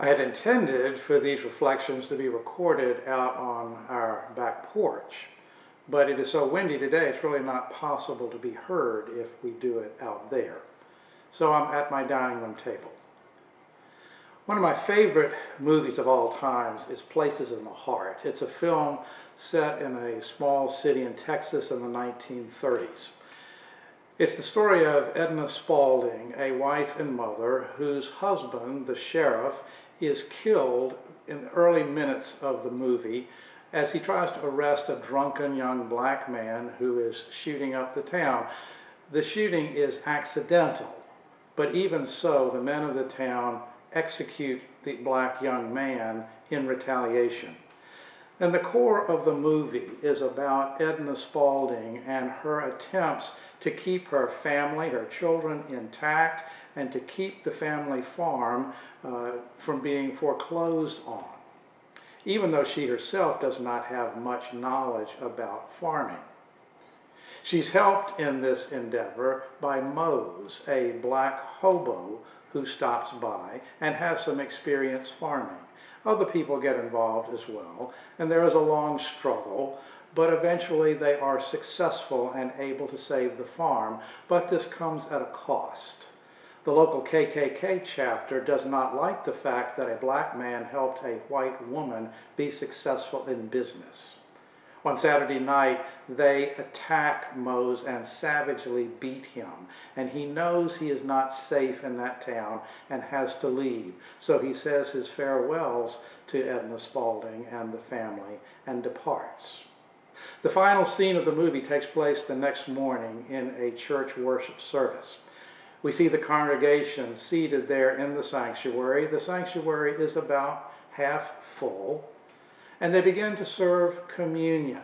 I had intended for these reflections to be recorded out on our back porch, but it is so windy today it's really not possible to be heard if we do it out there. So I'm at my dining room table. One of my favorite movies of all times is Places in the Heart. It's a film set in a small city in Texas in the 1930s. It's the story of Edna Spaulding, a wife and mother whose husband, the sheriff, is killed in the early minutes of the movie as he tries to arrest a drunken young black man who is shooting up the town. The shooting is accidental, but even so, the men of the town execute the black young man in retaliation. And the core of the movie is about Edna Spaulding and her attempts to keep her family, her children intact, and to keep the family farm from being foreclosed on, even though she herself does not have much knowledge about farming. She's helped in this endeavor by Mose, a black hobo who stops by and has some experience farming. Other people get involved as well, and there is a long struggle, but eventually they are successful and able to save the farm, but this comes at a cost. The local KKK chapter does not like the fact that a black man helped a white woman be successful in business. One Saturday night, they attack Mose and savagely beat him, and he knows he is not safe in that town and has to leave. So he says his farewells to Edna Spaulding and the family and departs. The final scene of the movie takes place the next morning in a church worship service. We see the congregation seated there in the sanctuary. The sanctuary is about half full, and they begin to serve communion.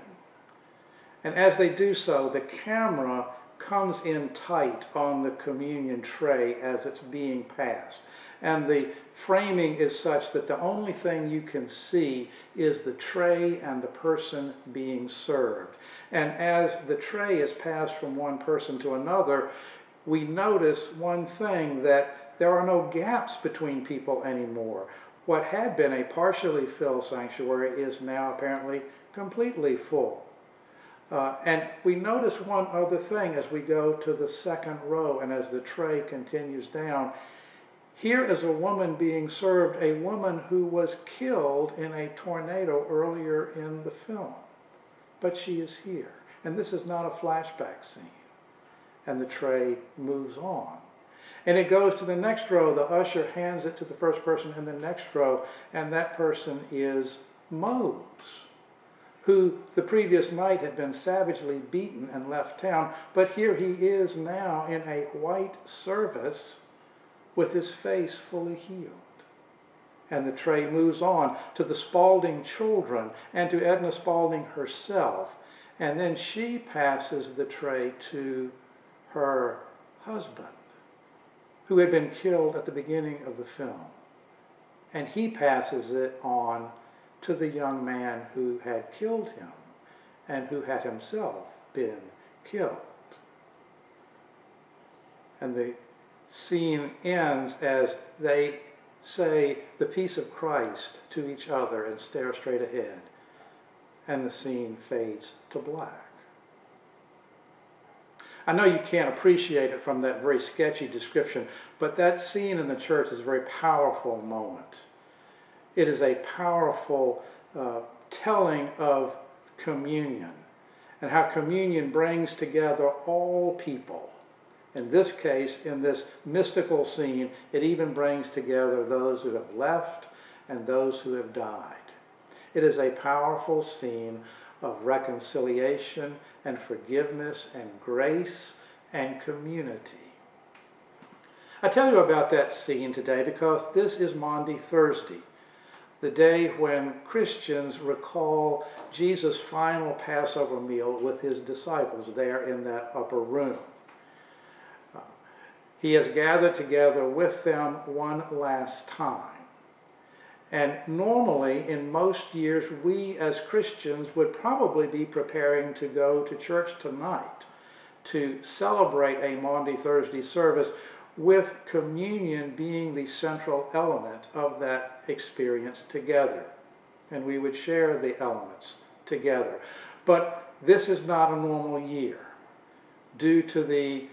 And as they do so, the camera comes in tight on the communion tray as it's being passed. And the framing is such that the only thing you can see is the tray and the person being served. And as the tray is passed from one person to another, we notice one thing, that there are no gaps between people anymore. What had been a partially filled sanctuary is now apparently completely full. And we notice one other thing as we go to the second row and as the tray continues down. Here is a woman being served, a woman who was killed in a tornado earlier in the film. But she is here. And this is not a flashback scene. And the tray moves on. And it goes to the next row. The usher hands it to the first person in the next row, and that person is Mose, who the previous night had been savagely beaten and left town, but here he is now in a white service with his face fully healed. And the tray moves on to the Spaulding children and to Edna Spaulding herself, and then she passes the tray to her husband, who had been killed at the beginning of the film. And he passes it on to the young man who had killed him and who had himself been killed. And the scene ends as they say the peace of Christ to each other and stare straight ahead. And the scene fades to black. I know you can't appreciate it from that very sketchy description, but that scene in the church is a very powerful moment. It is a powerful telling of communion and how communion brings together all people. In this case, in this mystical scene, it even brings together those who have left and those who have died. It is a powerful scene of reconciliation and forgiveness and grace and community. I tell you about that scene today because this is Maundy Thursday, the day when Christians recall Jesus' final Passover meal with his disciples there in that upper room. He has gathered together with them one last time. And normally, in most years, we as Christians would probably be preparing to go to church tonight to celebrate a Maundy Thursday service with communion being the central element of that experience together. And we would share the elements together. But this is not a normal year due to the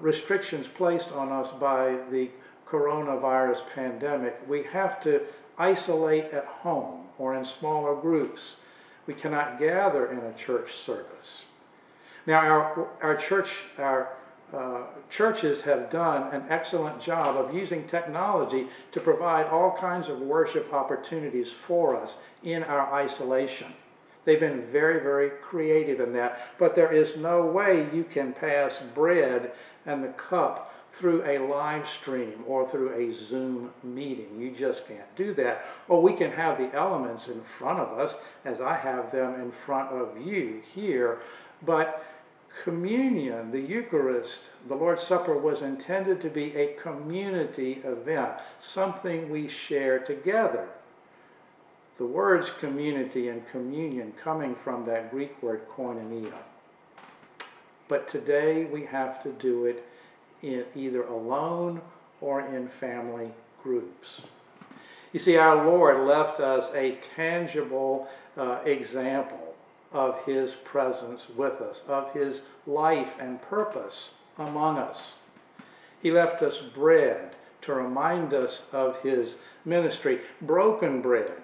restrictions placed on us by the coronavirus pandemic. We have to isolate at home or in smaller groups. We cannot gather in a church service. Now, our churches have done an excellent job of using technology to provide all kinds of worship opportunities for us in our isolation. They've been very, very creative in that, but there is no way you can pass bread and the cup through a live stream or through a Zoom meeting. You just can't do that. Or we can have the elements in front of us, as I have them in front of you here, but communion, the Eucharist, the Lord's Supper was intended to be a community event, something we share together. The words community and communion coming from that Greek word koinonia. But today we have to do it in either alone or in family groups. You see, our Lord left us a tangible example of His presence with us, of His life and purpose among us. He left us bread to remind us of His ministry, broken bread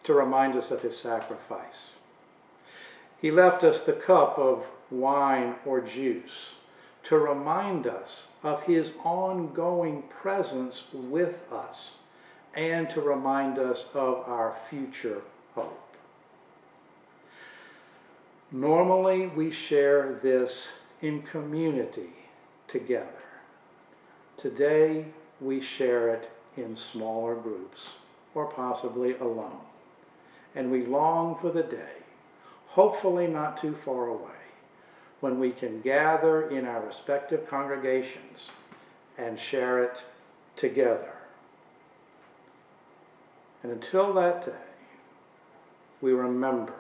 to remind us of His sacrifice. He left us the cup of wine or juice to remind us of His ongoing presence with us and to remind us of our future hope. Normally, we share this in community together. Today, we share it in smaller groups or possibly alone. And we long for the day, hopefully not too far away, when we can gather in our respective congregations and share it together. And until that day, we remember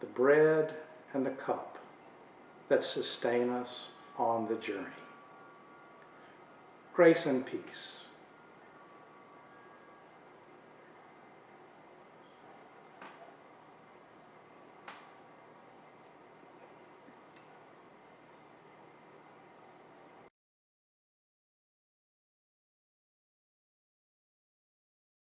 the bread and the cup that sustain us on the journey. Grace and peace.